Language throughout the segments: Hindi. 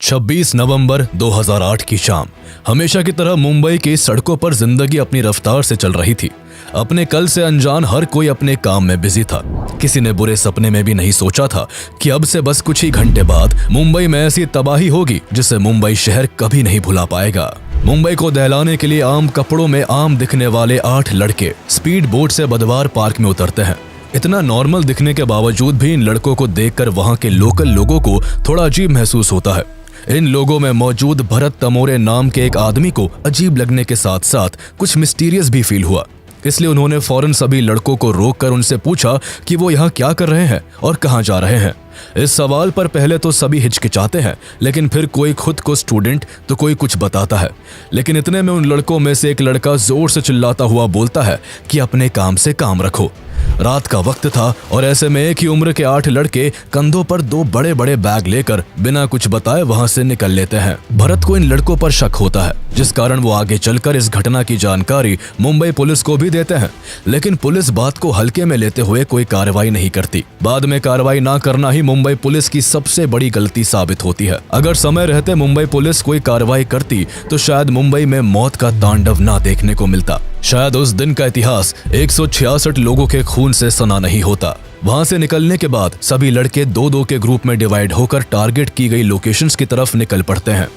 26 नवंबर 2008 की शाम हमेशा की तरह मुंबई की सड़कों पर जिंदगी अपनी रफ्तार से चल रही थी। अपने कल से अनजान हर कोई अपने काम में बिजी था। किसी ने बुरे सपने में भी नहीं सोचा था कि अब से बस कुछ ही घंटे बाद मुंबई में ऐसी तबाही होगी जिसे मुंबई शहर कभी नहीं भुला पाएगा। मुंबई को दहलाने के लिए आम कपड़ों में आम दिखने वाले 8 लड़के स्पीड बोट से बुधवार पार्क में उतरते हैं। इतना नॉर्मल दिखने के बावजूद भी इन लड़कों को देखकर वहां के लोकल लोगों को थोड़ा अजीब महसूस होता है। इन लोगों में मौजूद भरत तमोरे नाम के एक आदमी को अजीब लगने के साथ साथ कुछ मिस्टीरियस भी फील हुआ। इसलिए उन्होंने फौरन सभी लड़कों को रोककर उनसे पूछा कि वो यहाँ क्या कर रहे हैं और कहाँ जा रहे हैं। इस सवाल पर पहले तो सभी हिचकिचाते हैं, लेकिन फिर कोई खुद को स्टूडेंट तो कोई कुछ बताता है। लेकिन इतने में उन लड़कों में से एक लड़का जोर से चिल्लाता हुआ बोलता है कि अपने काम से काम रखो। रात का वक्त था और ऐसे में एक ही उम्र के 8 लड़के कंधों पर 2 बड़े बड़े बैग लेकर बिना कुछ बताए वहां से निकल लेते हैं। भरत को इन लड़कों पर शक होता है, जिस कारण वो आगे चलकर इस घटना की जानकारी मुंबई पुलिस को भी देते हैं। लेकिन पुलिस बात को हल्के में लेते हुए कोई कार्रवाई नहीं करती। बाद में कार्रवाई ना करना ही मुंबई पुलिस की सबसे बड़ी गलती साबित होती है। अगर समय रहते मुंबई पुलिस कोई कार्रवाई करती तो शायद मुंबई में मौत का तांडव ना देखने को मिलता। शायद उस दिन का इतिहास 166 लोगों के खून से सना नहीं होता। वहां से निकलने के बाद सभी लड़के 2-2 के ग्रुप में डिवाइड होकर टारगेट की गई लोकेशंस की तरफ निकल पड़ते हैं।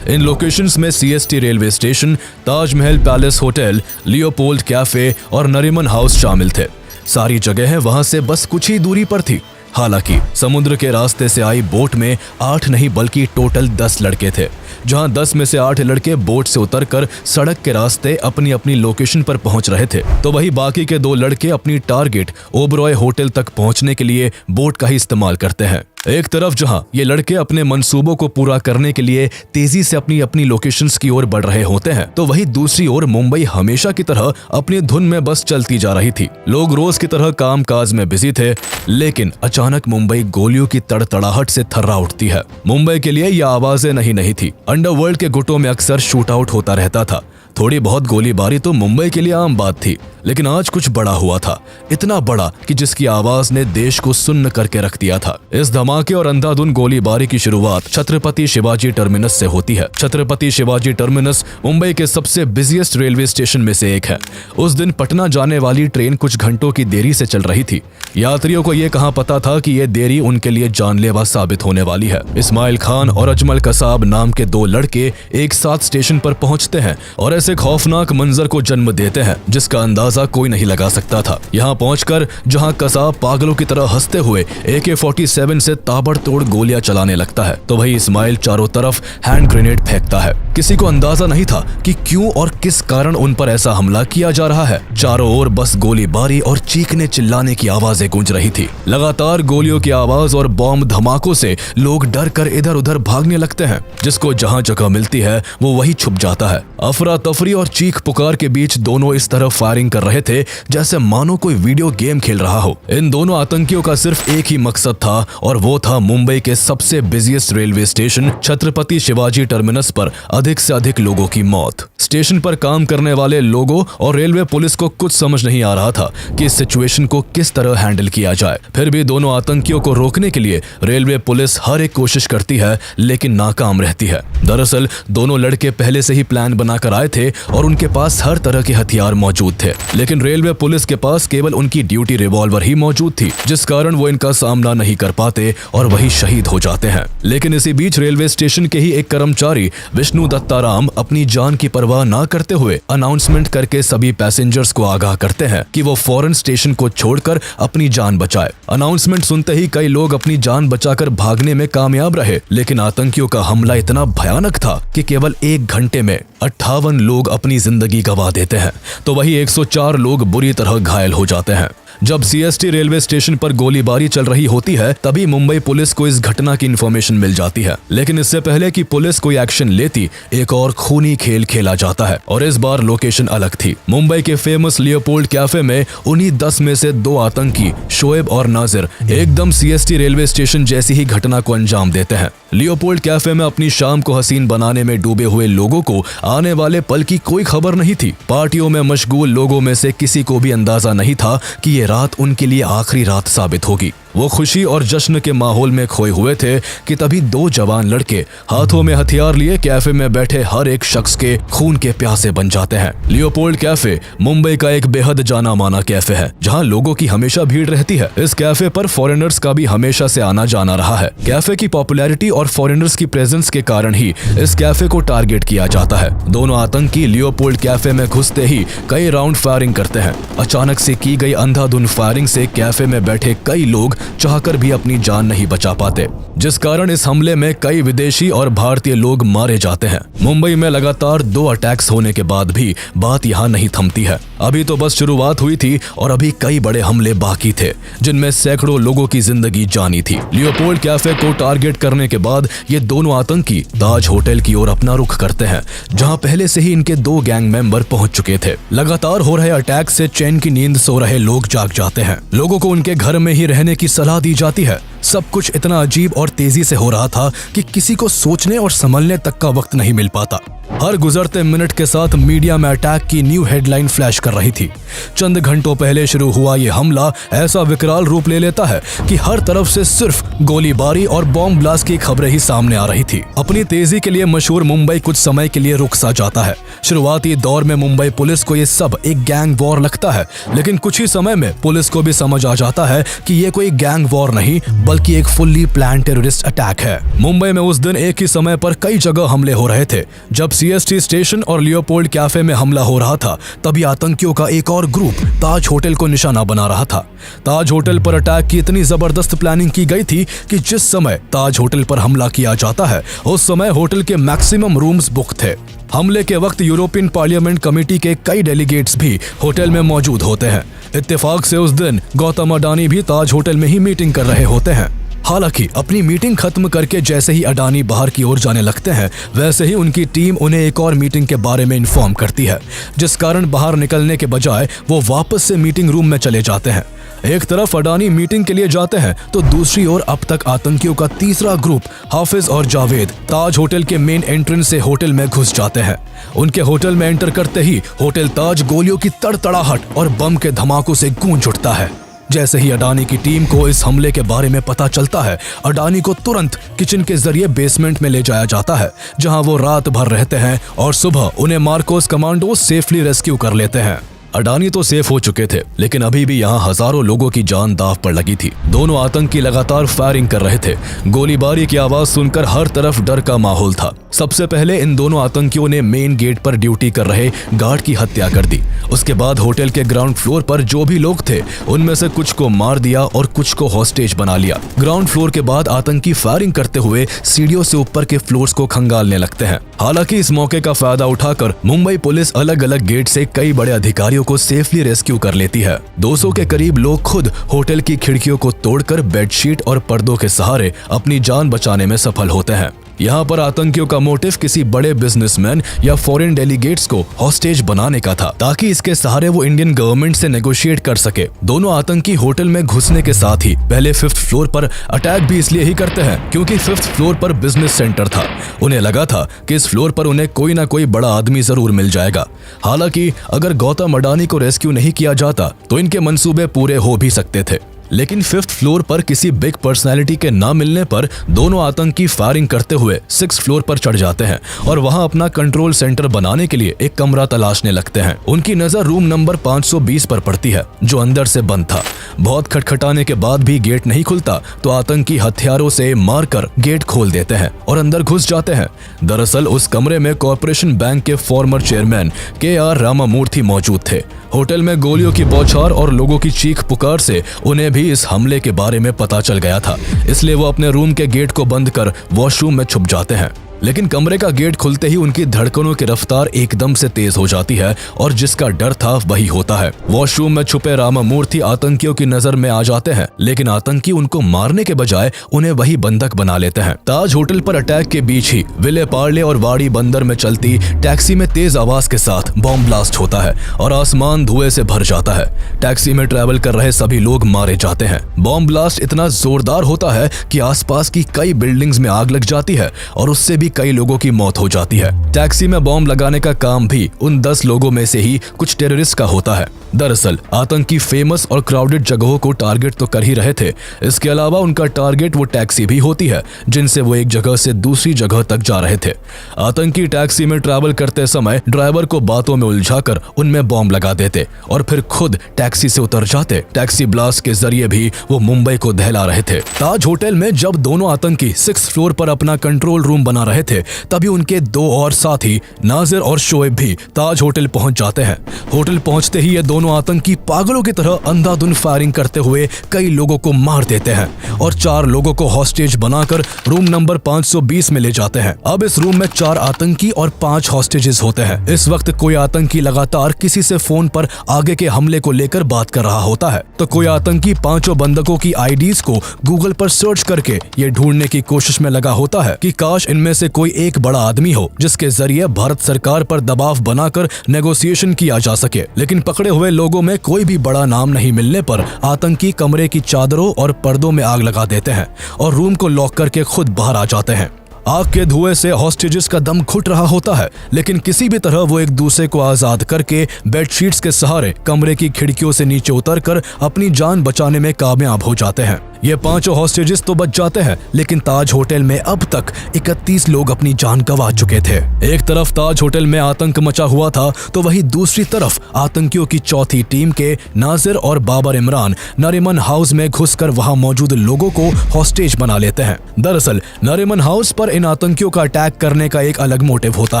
इन लोकेशंस में CST railway station, Taj Mahal palace hotel, Leopold cafe और नरीमन हाउस शामिल थे। सारी जगहें वहां से बस कुछ ही दूरी पर थी। हालांकि समुद्र के रास्ते से आई बोट में 8 नहीं बल्कि टोटल 10 लड़के थे, जहां 10 में से 8 लड़के बोट से उतरकर सड़क के रास्ते अपनी अपनी लोकेशन पर पहुंच रहे थे, तो वही बाकी के 2 लड़के अपनी टारगेट ओबरॉय होटल तक पहुंचने के लिए बोट का ही इस्तेमाल करते हैं। एक तरफ जहां ये लड़के अपने मंसूबों को पूरा करने के लिए तेजी से अपनी अपनी लोकेशंस की ओर बढ़ रहे होते हैं, तो वही दूसरी ओर मुंबई हमेशा की तरह अपनी धुन में बस चलती जा रही थी। लोग रोज की तरह काम काज में बिजी थे, लेकिन अचानक मुंबई गोलियों की तड़तड़ाहट से थर्रा उठती है। मुंबई के लिए यह आवाजें नहीं थी। अंडरवर्ल्ड के गुटों में अक्सर शूट आउट होता रहता था। थोड़ी बहुत गोलीबारी तो मुंबई के लिए आम बात थी, लेकिन आज कुछ बड़ा हुआ था। इतना बड़ा कि जिसकी आवाज ने देश को सुन्न करके रख दिया था। इस धमाके और अंधाधुन गोलीबारी की शुरुआत छत्रपति शिवाजी टर्मिनस से होती है। छत्रपति शिवाजी टर्मिनस मुंबई के सबसे बिजिएस्ट रेलवे स्टेशन में से एक है। उस दिन पटना जाने वाली ट्रेन कुछ घंटों की देरी से चल रही थी। यात्रियों को ये कहां पता था कि ये देरी उनके लिए जानलेवा साबित होने वाली है। इस्माइल खान और अजमल कसाब नाम के 2 लड़के एक साथ स्टेशन पर पहुंचते हैं और ऐसे खौफनाक मंजर को जन्म देते हैं जिसका अंदाजा कोई नहीं लगा सकता था। यहाँ पहुंचकर जहां कसाब पागलों की तरह हंसते हुए AK-47 से ताबड़तोड़ गोलियां चलाने लगता है, तो वही इस्माइल चारों तरफ हैंड ग्रेनेड फेंकता है। किसी को अंदाजा नहीं था कि क्यों और किस कारण उन पर ऐसा हमला किया जा रहा है। चारों ओर बस गोलीबारी और चीखने चिल्लाने की आवाजें गूंज रही थी। लगातार गोलियों की आवाज और बॉम्ब धमाकों से लोग डर कर इधर उधर भागने लगते हैं। जिसको जहां जगह मिलती है वो वही छुप जाता है। अफरा तफरी और चीख पुकार के बीच दोनों इस तरह फायरिंग कर रहे थे जैसे मानो कोई वीडियो गेम खेल रहा हो। इन दोनों आतंकियों का सिर्फ एक ही मकसद था और वो था मुंबई के सबसे busiest railway station Chhatrapati Shivaji terminus पर अधिक से अधिक लोगों की मौत। स्टेशन पर काम करने वाले लोगों और रेलवे पुलिस को कुछ समझ नहीं आ रहा था कि इस सिचुएशन को किस तरह हैंडल किया जाए। फिर भी दोनों आतंकियों को रोकने के लिए रेलवे पुलिस हर एक कोशिश करती है, लेकिन नाकाम रहती है। दरअसल दोनों लड़के पहले से ही प्लान बनाकर आए थे और उनके पास हर तरह के हथियार मौजूद थे, लेकिन रेलवे पुलिस के पास केवल उनकी ड्यूटी रिवॉल्वर ही मौजूद थी, जिस कारण वो इनका सामना नहीं कर पाते और वही शहीद हो जाते हैं। लेकिन इसी बीच रेलवे स्टेशन के ही एक कर्मचारी विष्णु दत्ताराम अपनी जान की परवाह ना करते हुए अनाउंसमेंट करके सभी पैसेंजर्स को आगाह करते हैं कि वो फौरन स्टेशन को छोड़कर अपनी जान बचाए। अनाउंसमेंट सुनते ही कई लोग अपनी जान बचाकर भागने में कामयाब रहे, लेकिन आतंकियों का हमला इतना भयानक था कि केवल 1 घंटे में 58 लोग अपनी जिंदगी गंवा देते हैं, तो वही 104 लोग बुरी तरह घायल हो जाते हैं। जब सीएसटी रेलवे स्टेशन पर गोलीबारी चल रही होती है, तभी मुंबई पुलिस को इस घटना की इंफॉर्मेशन मिल जाती है। लेकिन इससे पहले कि पुलिस कोई एक्शन लेती, एक और खूनी खेल खेला जाता है और इस बार लोकेशन अलग थी। मुंबई के फेमस लियोपोल्ड कैफे में उन्हीं 10 में से 2 आतंकी शोएब और नाजिर एकदम सीएसटी रेलवे स्टेशन जैसी ही घटना को अंजाम देते हैं। लियोपोल्ड कैफे में अपनी शाम को हसीन बनाने में डूबे हुए लोगों को आने वाले पल की कोई खबर नहीं थी। पार्टियों में मशगूल लोगों में से किसी को भी अंदाजा नहीं था कि ये रात उनके लिए आखिरी रात साबित होगी। वो खुशी और जश्न के माहौल में खोए हुए थे कि तभी दो जवान लड़के हाथों में हथियार लिए कैफे में बैठे हर एक शख्स के खून के प्यासे बन जाते हैं। लियोपोल्ड कैफे मुंबई का एक बेहद जाना माना कैफे है, जहां लोगों की हमेशा भीड़ रहती है। इस कैफे पर फॉरेनर्स का भी हमेशा से आना जाना रहा है। कैफे की पॉपुलैरिटी और फॉरेनर्स की प्रेजेंस के कारण ही इस कैफे को टारगेट किया जाता है। दोनों आतंकी लियोपोल्ड कैफे में घुसते ही कई राउंड फायरिंग करते हैं। अचानक से की गई अंधाधुंध फायरिंग से कैफे में बैठे कई लोग चाहकर भी अपनी जान नहीं बचा पाते, जिस कारण इस हमले में कई विदेशी और भारतीय लोग मारे जाते हैं। मुंबई में लगातार 2 अटैक्स होने के बाद भी बात यहाँ नहीं थमती है। अभी तो बस शुरुआत हुई थी और अभी कई बड़े हमले बाकी थे, जिनमें सैकड़ों लोगों की जिंदगी जानी थी। लियोपोल्ड कैफे को टारगेट करने के बाद ये दोनों आतंकी ताज होटल की ओर अपना रुख करते हैं, जहां पहले से ही इनके 2 गैंग मेंबर पहुंच चुके थे। लगातार हो रहे अटैक से चैन की नींद सो रहे लोग जाग जाते हैं। लोगों को उनके घर में ही रहने की सलाह दी जाती है। सब कुछ इतना अजीब और तेजी से हो रहा था कि किसी को सोचने और संभलने तक का वक्त नहीं मिल पाता। हर गुजरते मिनट के साथ मीडिया में अटैक की न्यू हेडलाइन फ्लैश कर रही थी। चंद घंटों पहले शुरू हुआ ये हमला ऐसा विकराल रूप ले लेता है कि हर तरफ से सिर्फ गोलीबारी और बॉम्ब ब्लास्ट की खबरें ही सामने आ रही थी। अपनी तेजी के लिए मशहूर मुंबई कुछ समय के लिए रुक सा जाता है। शुरुआती दौर में मुंबई पुलिस को ये सब एक गैंग वॉर लगता है, लेकिन कुछ ही समय में पुलिस को भी समझ आ जाता है कि ये कोई गैंग वॉर नहीं बल्कि एक फुल्ली प्लान टेररिस्ट अटैक है। मुंबई में उस दिन एक ही समय पर कई जगह हमले हो रहे थे। जब सीएसटी स्टेशन और लियोपोल्ड कैफे में हमला हो रहा था, तभी आतंकियों का एक और ग्रुप ताज होटल को निशाना बना रहा था। ताज होटल पर अटैक की इतनी जबरदस्त प्लानिंग की गई थी कि जिस समय ताज होटल पर हमला किया जाता है, उस समय होटल के मैक्सिमम रूम्स बुक थे। हमले के वक्त यूरोपियन पार्लियामेंट कमेटी के कई डेलीगेट्स भी होटल में मौजूद होते हैं। इत्तेफाक से उस दिन गौतम अडानी भी ताज होटल में ही मीटिंग कर रहे होते हैं। हालांकि अपनी मीटिंग खत्म करके जैसे ही अडानी बाहर की ओर जाने लगते हैं, वैसे ही उनकी टीम उन्हें एक और मीटिंग के बारे में इन्फॉर्म करती है, जिस कारण बाहर निकलने के बजाय वो वापस से मीटिंग रूम में चले जाते हैं। एक तरफ अडानी मीटिंग के लिए जाते हैं तो दूसरी ओर अब तक आतंकियों का तीसरा ग्रुप हाफिज और जावेद ताज होटल के मेन एंट्रेंस से होटल में घुस जाते हैं। उनके होटल में एंटर करते ही होटल ताज गोलियों की तड़तड़ाहट और बम के धमाकों से गूंज उठता है। जैसे ही अडानी की टीम को इस हमले के बारे में पता चलता है, अडानी को तुरंत किचन के जरिए बेसमेंट में ले जाया जाता है, जहां वो रात भर रहते हैं और सुबह उन्हें मार्कोस कमांडो सेफली रेस्क्यू कर लेते हैं। अडानी तो सेफ हो चुके थे, लेकिन अभी भी यहाँ हजारों लोगों की जान दांव पर लगी थी। दोनों आतंकी लगातार फायरिंग कर रहे थे। गोलीबारी की आवाज सुनकर हर तरफ डर का माहौल था। सबसे पहले इन दोनों आतंकियों ने मेन गेट पर ड्यूटी कर रहे गार्ड की हत्या कर दी। उसके बाद होटल के ग्राउंड फ्लोर पर जो भी लोग थे, उनमें से कुछ को मार दिया और कुछ को हॉस्टेज बना लिया। ग्राउंड फ्लोर के बाद आतंकी फायरिंग करते हुए सीढ़ियों से ऊपर के फ्लोर्स को खंगालने लगते हैं। हालांकि इस मौके का फायदा उठाकर मुंबई पुलिस अलग अलग गेट से कई बड़े अधिकारियों को सेफली रेस्क्यू कर लेती है। 200 के करीब लोग खुद होटल की खिड़कियों को तोड़कर बेडशीट और पर्दों के सहारे अपनी जान बचाने में सफल होते हैं। यहाँ पर आतंकियों का मोटिव किसी बड़े बिजनेसमैन या फॉरेन डेलीगेट्स को हॉस्टेज बनाने का था, ताकि इसके सहारे वो इंडियन गवर्नमेंट से नेगोशिएट कर सके। दोनों आतंकी होटल में घुसने के साथ ही पहले 5th फ्लोर पर अटैक भी इसलिए ही करते हैं क्योंकि 5th फ्लोर पर बिजनेस सेंटर था। उन्हें लगा था कि इस फ्लोर पर उन्हें कोई ना कोई बड़ा आदमी जरूर मिल जाएगा। हालांकि अगर गौतम अडानी को रेस्क्यू नहीं किया जाता तो इनके मंसूबे पूरे हो भी सकते थे। लेकिन 5th फ्लोर पर किसी बिग पर्सनैलिटी के ना मिलने पर दोनों आतंकी फायरिंग करते हुए 6th फ्लोर पर चढ़ जाते हैं और वहां अपना कंट्रोल सेंटर बनाने के लिए एक कमरा तलाशने लगते हैं। उनकी नजर रूम नंबर 520 पर पड़ती है, जो अंदर से बंद था। बहुत खटखटाने के बाद भी गेट नहीं खुलता तो आतंकी हथियारों से मारकर गेट खोल देते हैं और अंदर घुस जाते हैं। दरअसल उस कमरे में कॉर्पोरेशन बैंक के फॉर्मर चेयरमैन KR रामामूर्ति मौजूद थे। होटल में गोलियों की बौछार और लोगों की चीख पुकार से उन्हें भी इस हमले के बारे में पता चल गया था, इसलिए वो अपने रूम के गेट को बंद कर वॉशरूम में छुप जाते हैं। लेकिन कमरे का गेट खुलते ही उनकी धड़कनों की रफ्तार एकदम से तेज हो जाती है और जिसका डर था वही होता है। वॉशरूम में छुपे रामामूर्ति आतंकियों की नजर में आ जाते हैं, लेकिन आतंकी उनको मारने के बजाय उन्हें वही बंधक बना लेते हैं। ताज होटल पर अटैक के बीच ही विले पार्ले और वाड़ी बंदर में चलती टैक्सी में तेज आवाज के साथ बॉम्ब ब्लास्ट होता है और आसमान धुएं से भर जाता है। टैक्सी में ट्रैवल कर रहे सभी लोग मारे जाते हैं। बॉम्ब ब्लास्ट इतना जोरदार होता है कि आसपास की कई बिल्डिंग्स में आग लग जाती है और उससे भी कई लोगों की मौत हो जाती है। टैक्सी में बॉम्ब लगाने का काम भी उन 10 लोगों में से ही कुछ टेररिस्ट का होता है। दरअसल आतंकी फेमस और क्राउडेड जगहों को टारगेट तो कर ही रहे थे, इसके अलावा उनका टारगेट वो टैक्सी भी होती है जिनसे वो एक जगह से दूसरी जगह तक जा रहे थे। आतंकी टैक्सी में ट्रैवल करते समय ड्राइवर को बातों में उलझाकर उनमें बॉम्ब लगा देते और फिर खुद टैक्सी से उतर जाते। टैक्सी ब्लास्ट के जरिए भी वो मुंबई को दहला रहे थे। ताज होटल में जब दोनों आतंकी 6th फ्लोर पर अपना कंट्रोल रूम बना रहे थे, तभी उनके 2 और साथी नाजिर और शोएब भी ताज होटल पहुंच जाते हैं। होटल पहुंचते ही ये दोनों आतंकी पागलों की तरह अंधाधुंध फायरिंग करते हुए कई लोगों को मार देते हैं और 4 लोगों को हॉस्टेज बनाकर रूम नंबर 520 में ले जाते हैं। अब इस रूम में 4 आतंकी और 5 हॉस्टेजेस होते हैं। इस वक्त कोई आतंकी लगातार किसी से फोन पर आगे के हमले को लेकर बात कर रहा होता है, तो कोई आतंकी 5 बंधकों की आईडीज को गूगल पर सर्च करके ये ढूंढने की कोशिश में लगा होता है कि काश इनमें से कोई एक बड़ा आदमी हो जिसके जरिए भारत सरकार पर दबाव बनाकर नेगोशिएशन किया जा सके। लेकिन पकड़े हुए लोगों में कोई भी बड़ा नाम नहीं मिलने पर आतंकी कमरे की चादरों और पर्दों में आग लगा देते हैं और रूम को लॉक करके खुद बाहर आ जाते हैं। आग के धुएं से हॉस्टेजेस का दम घुट रहा होता है, लेकिन किसी भी तरह वो एक दूसरे को आजाद करके बेडशीट्स के सहारे कमरे की खिड़कियों से नीचे उतरकर अपनी जान बचाने में कामयाब हो जाते हैं। ये 5 हॉस्टेजेस तो बच जाते हैं, लेकिन ताज होटल में अब तक 31 लोग अपनी जान गंवा चुके थे। एक तरफ ताज होटल में आतंक मचा हुआ था, तो वहीं दूसरी तरफ आतंकियों की चौथी टीम के नाजिर और बाबर इमरान नरीमन हाउस में घुसकर वहां मौजूद लोगों को हॉस्टेज बना लेते हैं। दरअसल नरीमन हाउस पर इन आतंकियों का अटैक करने का एक अलग मोटिव होता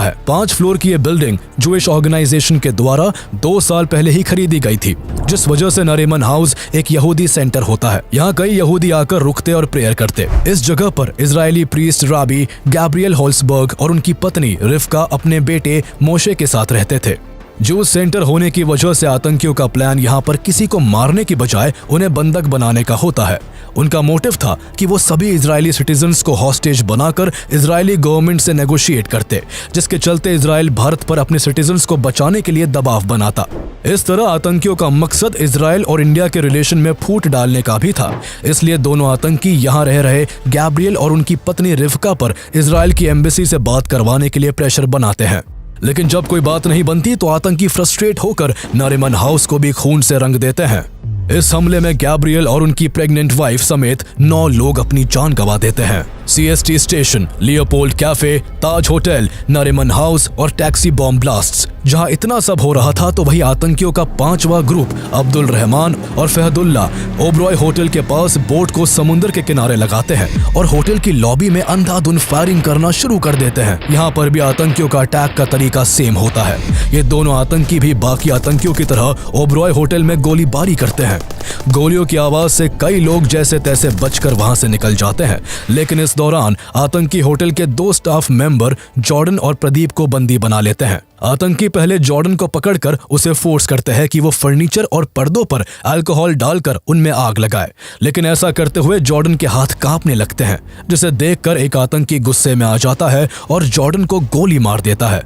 है। 5 फ्लोर की ये बिल्डिंग जूइश ऑर्गेनाइजेशन के द्वारा 2 साल पहले ही खरीदी गई थी, जिस वजह से नरीमन हाउस एक यहूदी सेंटर होता है। यहाँ कई यहूदी आकर रुकते और प्रेयर करते। इस जगह पर इजरायली प्रीस्ट राबी गैब्रियल होल्सबर्ग और उनकी पत्नी रिफ्का अपने बेटे मोशे के साथ रहते थे। जूस सेंटर होने की वजह से आतंकियों का प्लान यहाँ पर किसी को मारने की बजाय उन्हें बंधक बनाने का होता है। उनका मोटिव था कि वो सभी इजरायली सिटीजन्स को हॉस्टेज बनाकर इजरायली गवर्नमेंट से नेगोशिएट करते, जिसके चलते इजराइल भारत पर अपने सिटीजन्स को बचाने के लिए दबाव बनाता। इस तरह आतंकियों का मकसद इजराइल और इंडिया के रिलेशन में फूट डालने का भी था। इसलिए दोनों आतंकी यहाँ रह रहे गैब्रियल और उनकी पत्नी रिफ्का पर इजराइल की एम्बेसी से बात करवाने के लिए प्रेशर बनाते हैं। लेकिन जब कोई बात नहीं बनती तो आतंकी फ्रस्ट्रेट होकर नरीमन हाउस को भी खून से रंग देते हैं। इस हमले में गैब्रियल और उनकी प्रेग्नेंट वाइफ समेत 9 लोग अपनी जान गंवा देते हैं। CST स्टेशन, लियोपोल्ड कैफे, ताज होटल, नरीमन हाउस और टैक्सी बॉम्ब ब्लास्ट्स। जहां इतना सब हो रहा था तो वही आतंकियों का 5वां ग्रुप अब्दुल रहमान और फहदुल्ला ओबरॉय होटल के पास बोट को समुद्र के किनारे लगाते हैं और होटल की लॉबी में अंधाधुंध फायरिंग करना शुरू कर देते हैं। यहाँ पर भी आतंकियों का अटैक का तरीका सेम होता है। ये दोनों आतंकी भी बाकी आतंकियों की तरह ओबरॉय होटल में गोलीबारी करते हैं। गोलियों की आवाज से कई लोग जैसे तैसे बचकर वहां से निकल जाते हैं, लेकिन इस दौरान आतंकी होटल के 2 स्टाफ मेंबर जॉर्डन और प्रदीप को बंदी बना लेते हैं। आतंकी पहले जॉर्डन को पकड़कर उसे फोर्स करते हैं कि वो फर्नीचर और पर्दों पर अल्कोहल डालकर उनमें आग लगाए, लेकिन ऐसा करते हुए जॉर्डन के हाथ कांपने लगते हैं, जिसे देखकर एक आतंकी गुस्से में आ जाता है और जॉर्डन को गोली मार देता है।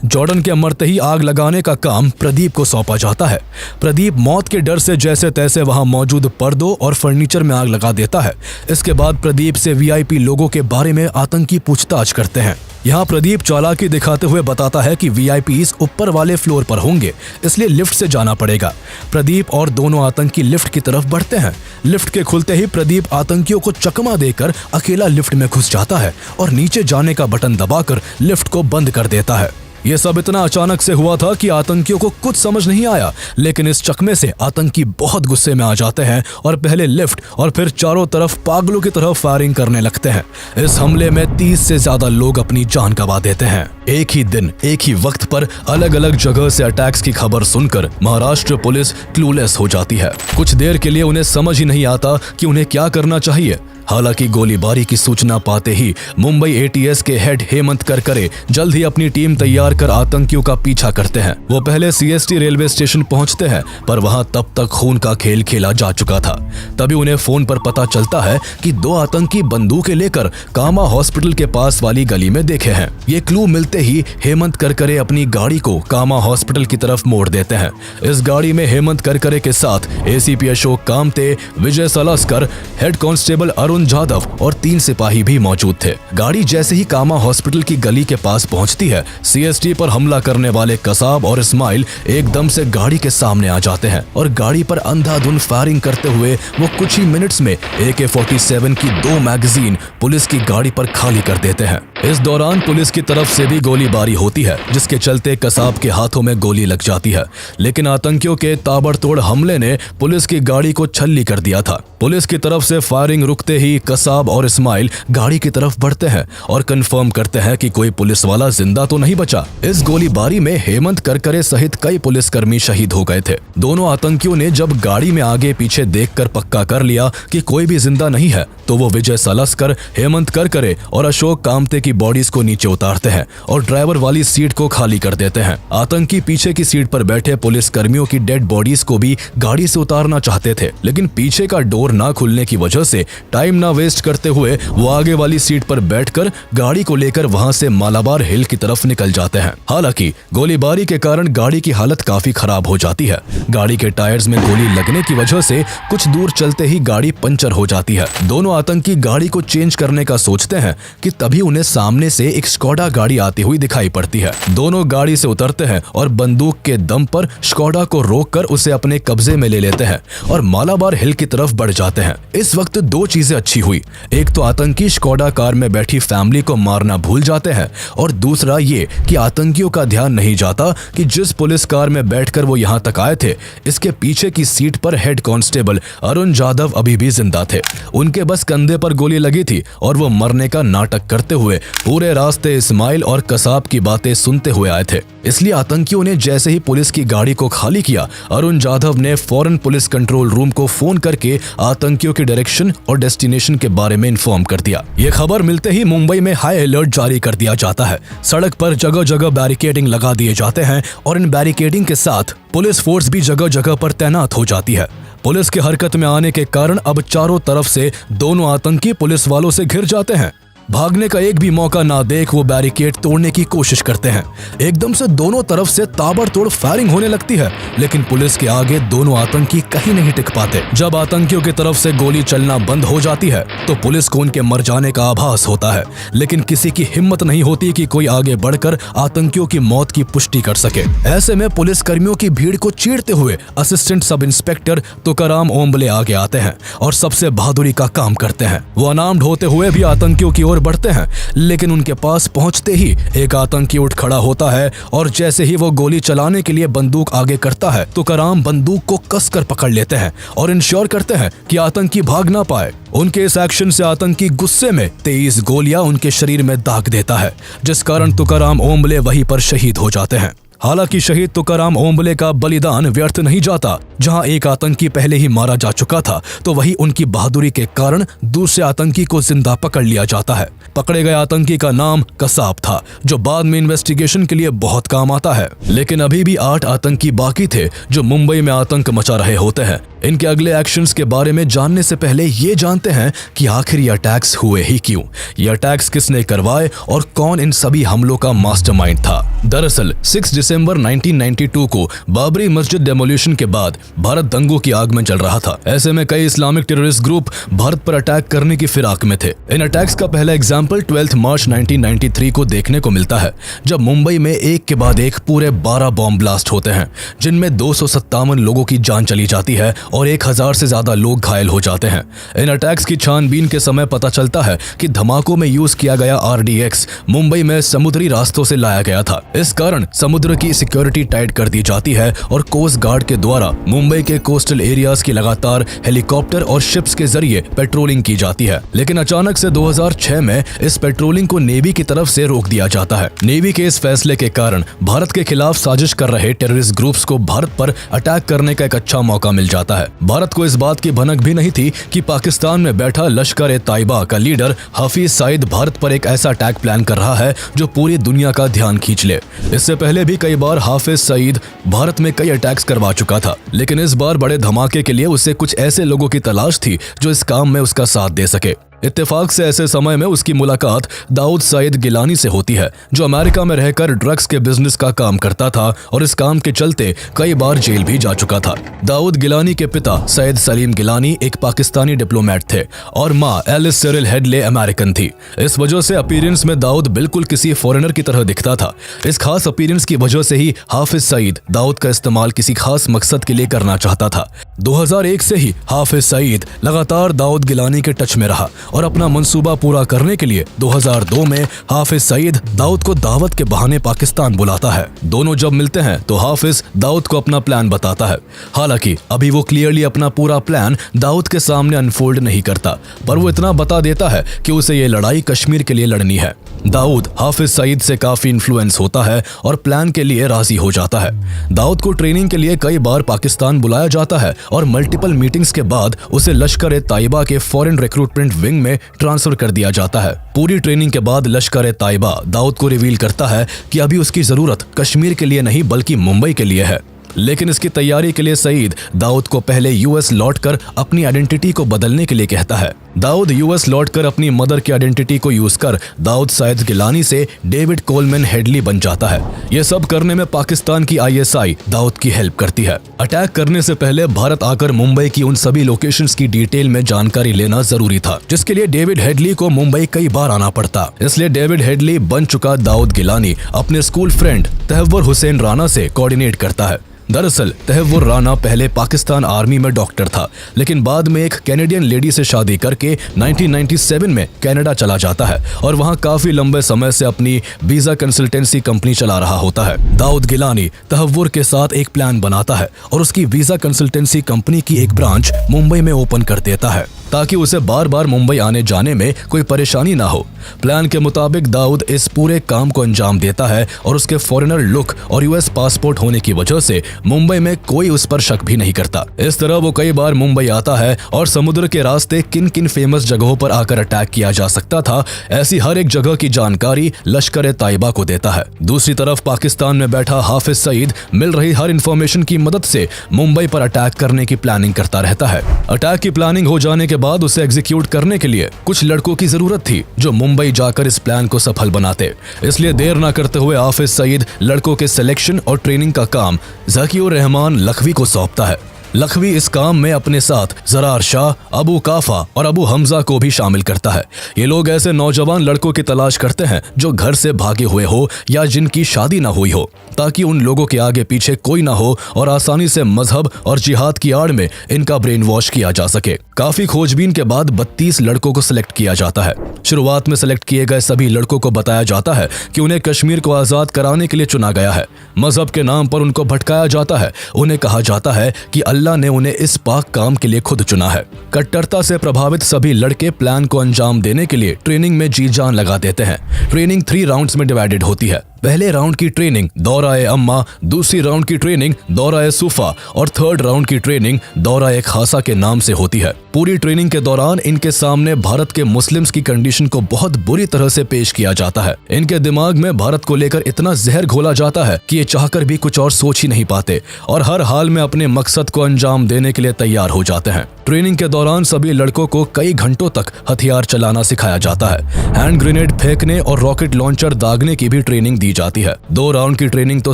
जॉर्डन के मरते ही आग लगाने का काम प्रदीप को सौंपा जाता है। प्रदीप मौत के डर से जैसे तैसे वहां मौजूद पर्दों और फर्नीचर में आग लगा देता है। इसके बाद प्रदीप से VIP लोगों के बारे में आतंकी पूछताछ करते हैं। यहाँ प्रदीप चालाकी दिखाते हुए बताता है कि VIPs ऊपर वाले फ्लोर पर होंगे, इसलिए लिफ्ट से जाना पड़ेगा। प्रदीप और दोनों आतंकी लिफ्ट की तरफ बढ़ते हैं। लिफ्ट के खुलते ही प्रदीप आतंकियों को चकमा देकर अकेला लिफ्ट में घुस जाता है और नीचे जाने का बटन दबाकर लिफ्ट को बंद कर देता है। ये सब इतना अचानक से हुआ था कि आतंकियों को कुछ समझ नहीं आया, लेकिन इस चकमे से आतंकी बहुत गुस्से में आ जाते हैं और पहले लिफ्ट और फिर चारों तरफ पागलों की तरह फायरिंग करने लगते हैं। इस हमले में 30 से ज्यादा लोग अपनी जान गंवा देते हैं। एक ही दिन एक ही वक्त पर अलग अलग जगह से अटैक्स की खबर सुनकर महाराष्ट्र पुलिस क्लूलेस हो जाती है। कुछ देर के लिए उन्हें समझ ही नहीं आता कि उन्हें क्या करना चाहिए। हालांकि गोलीबारी की सूचना पाते ही मुंबई ATS के हेड हेमंत करकरे जल्द ही अपनी टीम तैयार कर आतंकियों का पीछा करते हैं। वो पहले CST रेलवे स्टेशन पहुंचते हैं, पर वहां तब तक खून का खेल खेला जा चुका था। तभी उन्हें फोन पर पता चलता है कि 2 आतंकी बंदूकें लेकर कामा हॉस्पिटल के पास वाली गली में देखे हैं। ये क्लू मिलते ही हेमंत करकरे अपनी गाड़ी को कामा हॉस्पिटल की तरफ मोड़ देते हैं। इस गाड़ी में हेमंत करकरे के साथ ACP अशोक कामते, विजय सलास्कर, हेड कांस्टेबल अरुण अरुण जाधव और 3 सिपाही भी मौजूद थे। गाड़ी जैसे ही कामा हॉस्पिटल की गली के पास पहुंचती है, सीएसटी पर हमला करने वाले कसाब और इस्माइल एकदम से गाड़ी के सामने आ जाते हैं और गाड़ी पर अंधाधुंध फायरिंग करते हुए वो कुछ ही मिनट्स में AK-47 की 2 मैगजीन पुलिस की गाड़ी पर खाली कर देते हैं। इस दौरान पुलिस की तरफ से भी गोलीबारी होती है, जिसके चलते कसाब के हाथों में गोली लग जाती है, लेकिन आतंकियों के ताबड़तोड़ हमले ने पुलिस की गाड़ी को छल्ली कर दिया था। पुलिस की तरफ से फायरिंग रुकते ही कसाब और इस्माइल गाड़ी की तरफ बढ़ते हैं और कंफर्म करते हैं कि कोई पुलिस वाला जिंदा तो नहीं बचा। इस गोलीबारी में हेमंत करकरे सहित कई पुलिसकर्मी शहीद हो गए थे। दोनों आतंकियों ने जब गाड़ी में आगे पीछे देखकर पक्का कर लिया कि कोई भी जिंदा नहीं है, तो वो विजय सलस्कर, हेमंत करकरे और अशोक कामते की बॉडीज को नीचे उतारते हैं और ड्राइवर वाली सीट को खाली कर देते हैं। आतंकी पीछे की सीट पर बैठे पुलिस कर्मियों की डेड बॉडीज को भी गाड़ी से उतारना चाहते थे, लेकिन पीछे का डोर ना खुलने की वजह से टाइम ना वेस्ट करते हुए वो आगे वाली सीट पर बैठकर गाड़ी को लेकर वहां से मालाबार हिल की तरफ निकल जाते हैं। हालांकि गोलीबारी के कारण गाड़ी की हालत काफी खराब हो जाती है। गाड़ी के टायर्स में गोली लगने की वजह से कुछ दूर चलते ही गाड़ी पंचर हो जाती है। दोनों आतंकी गाड़ी को चेंज करने का सोचते हैं कि तभी उन्हें सामने से एक स्कोडा गाड़ी आती हुई दिखाई पड़ती है। दोनों गाड़ी से उतरते हैं और बंदूक के दम पर स्कोडा को रोककर उसे अपने कब्जे में ले लेते हैं और मालाबार हिल की तरफ बढ़ जाते हैं। इस वक्त 2 चीजें अच्छी हुई। एक तो आतंकी स्कोडा कार में बैठी फैमिली को मारना भूल जाते हैं और दूसरा ये कि आतंकियों का ध्यान नहीं जाता कि जिस पुलिस कार में बैठकर वो यहाँ तक आए थे, इसके पीछे की सीट पर हेड कांस्टेबल अरुण जाधव अभी भी जिंदा थे। उनके बस कंधे पर गोली लगी थी और वो मरने का नाटक करते हुए पूरे रास्ते इस्माइल और कसाब की बातें सुनते हुए आए थे। इसलिए आतंकियों ने जैसे ही पुलिस की गाड़ी को खाली किया, अरुण जाधव ने फौरन पुलिस कंट्रोल रूम को फोन करके आतंकियों के डायरेक्शन और डेस्टिनेशन के बारे में इन्फॉर्म कर दिया। ये खबर मिलते ही मुंबई में हाई अलर्ट जारी कर दिया जाता है। सड़क पर जगह जगह बैरिकेडिंग लगा दिए जाते हैं और इन बैरिकेडिंग के साथ पुलिस फोर्स भी जगह जगह पर तैनात हो जाती है। पुलिस की हरकत में आने के कारण अब चारों तरफ से दोनों आतंकी पुलिस वालों से घिर जाते हैं। भागने का एक भी मौका ना देख वो बैरिकेड तोड़ने की कोशिश करते हैं। एकदम से दोनों तरफ से ताबड़तोड़ फायरिंग होने लगती है, लेकिन पुलिस के आगे दोनों आतंकी कहीं नहीं टिक पाते। जब आतंकियों की तरफ से गोली चलना बंद हो जाती है तो पुलिस को उनके मर जाने का आभास होता है, लेकिन किसी की हिम्मत नहीं होती कि कोई आगे बढ़कर आतंकियों की मौत की पुष्टि कर सके। ऐसे में पुलिस कर्मियों की भीड़ को चीरते हुए assistant sub inspector Tukaram Omble आगे आते हैं और सबसे बहादुरी का काम करते हैं। वो अनार्म्ड होते हुए भी आतंकियों की बढ़ते हैं, लेकिन उनके पास पहुंचते ही एक आतंकी उठ खड़ा होता है और जैसे ही वो गोली चलाने के लिए बंदूक आगे करता है, तुकाराम बंदूक को कसकर पकड़ लेते हैं और इंश्योर करते हैं कि आतंकी भाग ना पाए। उनके इस एक्शन से आतंकी गुस्से में 23 गोलियां उनके शरीर में दाग देता है, जिस कारण तुकाराम ओम्बले वहीं पर शहीद हो जाते हैं। हालांकि शहीद तुकाराम ओम्बले का बलिदान व्यर्थ नहीं जाता। जहां एक आतंकी पहले ही मारा जा चुका था, तो वहीं उनकी बहादुरी के कारण दूसरे आतंकी को जिंदा पकड़ लिया जाता है। पकड़े गए आतंकी का नाम कसाब था, जो बाद में इन्वेस्टिगेशन के लिए बहुत काम आता है। लेकिन अभी भी 8 आतंकी बाकी थे जो मुंबई में आतंक मचा रहे होते हैं। इनके अगले एक्शंस के बारे में जानने से पहले ये जानते हैं कि आखिर ये अटैक्स हुए ही क्यों, ये अटैक्स किसने करवाए और कौन इन सभी हमलों का मास्टरमाइंड था। दरअसल 6 दिसंबर 1992 को बाबरी मस्जिद डेमोलिशन के बाद भारत दंगों की आग में चल रहा था। ऐसे में कई इस्लामिक टेररिस्ट ग्रुप भारत पर अटैक करने की फिराक में थे। इन अटैक्स का पहला एग्जाम्पल 12 मार्च 1993 को देखने को मिलता है, जब मुंबई में एक के बाद एक पूरे 12 बॉम्ब ब्लास्ट होते हैं, जिनमें 257 लोगों की जान चली जाती है और 1000 से ज्यादा लोग घायल हो जाते हैं। इन अटैक्स की छानबीन के समय पता चलता है कि धमाकों में यूज किया गया RDX मुंबई में समुद्री रास्तों से लाया गया था। इस कारण समुद्र की सिक्योरिटी टाइट कर दी जाती है और कोस्ट गार्ड के द्वारा मुंबई के कोस्टल एरियाज की लगातार हेलीकॉप्टर और शिप्स के जरिए पेट्रोलिंग की जाती है। लेकिन अचानक से 2006 में इस पेट्रोलिंग को नेवी की तरफ से रोक दिया जाता है। नेवी के इस फैसले के कारण भारत के खिलाफ साजिश कर रहे टेररिस्ट ग्रुप्स को भारत पर अटैक करने का एक अच्छा मौका मिल जाता है। भारत को इस बात की भनक भी नहीं थी कि पाकिस्तान में बैठा लश्कर-ए-तैयबा का लीडर हफीज सईद भारत पर एक ऐसा अटैक प्लान कर रहा है जो पूरी दुनिया का ध्यान खींच ले। इससे पहले भी कई बार हाफिज सईद भारत में कई अटैक्स करवा चुका था, लेकिन इस बार बड़े धमाके के लिए उसे कुछ ऐसे लोगों की तलाश थी जो इस काम में उसका साथ दे सके। इत्तेफाक से ऐसे समय में उसकी मुलाकात दाऊद सईद गिलानी से होती है, जो अमेरिका में रहकर ड्रग्स के बिजनेस का काम करता था और इस काम के चलते कई बार जेल भी जा चुका था। दाऊद गिलानी के पिता सैयद सलीम गिलानी एक पाकिस्तानी डिप्लोमेट थे और माँ एलिस सिरिल हेडले अमेरिकन थी। इस वजह से अपीयरेंस में दाऊद बिल्कुल किसी फॉरेनर की तरह दिखता था। इस खास अपीयरेंस की वजह से ही हाफिज सईद दाऊद का इस्तेमाल किसी खास मकसद के लिए करना चाहता था। 2001 से ही हाफिज सईद लगातार दाऊद गिलानी के टच में रहा और अपना मंसूबा पूरा करने के लिए 2002 में हाफिज सईद दाऊद को दावत के बहाने पाकिस्तान बुलाता है। दोनों जब मिलते हैं तो हाफिज दाऊद को अपना प्लान बताता है। हालांकि अभी वो क्लियरली अपना पूरा प्लान दाऊद के सामने अनफोल्ड नहीं करता, पर वो इतना बता देता है कि उसे ये लड़ाई कश्मीर के लिए लड़नी है। दाऊद हाफिज सईद से काफी इन्फ्लुएंस होता है और प्लान के लिए राजी हो जाता है। दाऊद को ट्रेनिंग के लिए कई बार पाकिस्तान बुलाया जाता है और मल्टीपल मीटिंग्स के बाद उसे लश्कर-ए-ताइबा के फॉरेन रिक्रूटमेंट विंग में ट्रांसफर कर दिया जाता है। पूरी ट्रेनिंग के बाद लश्कर-ए-ताइबा दाऊद को रिवील करता है कि अभी उसकी जरूरत कश्मीर के लिए नहीं बल्कि मुंबई के लिए है। लेकिन इसकी तैयारी के लिए सईद दाऊद को पहले यूएस लौटकर अपनी आइडेंटिटी को बदलने के लिए कहता है। दाऊद यूएस लौटकर अपनी मदर की आइडेंटिटी को यूज कर दाऊद सईद गिलानी से डेविड कोलमैन हेडली बन जाता है। यह सब करने में पाकिस्तान की आईएसआई दाऊद की हेल्प करती है। अटैक करने से पहले भारत आकर मुंबई की उन सभी लोकेशंस की डिटेल में जानकारी लेना जरूरी था, जिसके लिए डेविड हेडली को मुंबई कई बार आना पड़ता। इसलिए डेविड हेडली बन चुका दाऊद गिलानी अपने स्कूल फ्रेंड तहव्वुर हुसैन राना से कोऑर्डिनेट करता है। दरअसल तहव्वुर राना पहले पाकिस्तान आर्मी में डॉक्टर था, लेकिन बाद में एक कैनेडियन लेडी से शादी करके 1997 में कनाडा चला जाता है और वहां काफी लंबे समय से अपनी वीजा कंसल्टेंसी कंपनी चला रहा होता है। दाऊद गिलानी तहव्वुर के साथ एक प्लान बनाता है और उसकी वीजा कंसल्टेंसी कंपनी की एक ब्रांच मुंबई में ओपन कर देता है ताकि उसे बार बार मुंबई आने जाने में कोई परेशानी ना हो। प्लान के मुताबिक दाऊद इस पूरे काम को अंजाम देता है और उसके फॉरेनर लुक और यूएस पासपोर्ट होने की वजह से मुंबई में कोई उस पर शक भी नहीं करता। इस तरह वो कई बार मुंबई आता है और समुद्र के रास्ते किन किन फेमस जगहों पर आकर अटैक किया जा सकता था, ऐसी हर एक जगह की जानकारी लश्कर-ए-ताइबा को देता है। दूसरी तरफ पाकिस्तान में बैठा हाफिज सईद मिल रही हर इंफॉर्मेशन की मदद से मुंबई पर अटैक करने की प्लानिंग करता रहता है। अटैक की प्लानिंग हो जाने के बाद उसे एग्जीक्यूट करने के लिए कुछ लड़कों की जरूरत थी जो मुंबई जाकर इस प्लान को सफल बनाते। इसलिए देर न करते हुए हाफिज सईद लड़कों के सिलेक्शन और ट्रेनिंग का काम ज़कीउर रहमान लखवी को सौंपता है। लखवी इस काम में अपने साथ जरार शाह, अबू काफा और अबू हमजा को भी शामिल करता है। ये लोग ऐसे नौजवान लड़कों की तलाश करते हैं जो घर से भागे हुए हो या जिनकी शादी ना हुई हो, ताकि उन लोगों के आगे पीछे कोई ना हो और आसानी से मजहब और जिहाद की आड़ में इनका ब्रेन वॉश किया जा सके। काफी खोजबीन के बाद 32 लड़कों को सिलेक्ट किया जाता है। शुरुआत में सिलेक्ट किए गए सभी लड़कों को बताया जाता है कि उन्हें कश्मीर को आजाद कराने के लिए चुना गया है। मजहब के नाम पर उनको भटकाया जाता है। उन्हें कहा जाता है कि अल्लाह ने उन्हें इस पाक काम के लिए खुद चुना है। कट्टरता से प्रभावित सभी लड़के प्लान को अंजाम देने के लिए ट्रेनिंग में जी जान लगा देते हैं। ट्रेनिंग 3 राउंड्स में डिवाइडेड होती है। पहले राउंड की ट्रेनिंग दौरा-ए-अम्मा, दूसरी राउंड की ट्रेनिंग दौरा-ए-सुफा और थर्ड राउंड की ट्रेनिंग दौरा-ए-खासा के नाम से होती है। पूरी ट्रेनिंग के दौरान इनके सामने भारत के मुस्लिम्स की कंडीशन को बहुत बुरी तरह से पेश किया जाता है। इनके दिमाग में भारत को लेकर इतना जहर घोला जाता है कि ये चाहकर भी कुछ और सोच ही नहीं पाते और हर हाल में अपने मकसद को अंजाम देने के लिए तैयार हो जाते हैं। ट्रेनिंग के दौरान सभी लड़कों को कई घंटों तक हथियार चलाना सिखाया जाता है। हैंड ग्रेनेड फेंकने और रॉकेट लॉन्चर दागने की भी ट्रेनिंग दी जाती है। 2 राउंड की ट्रेनिंग तो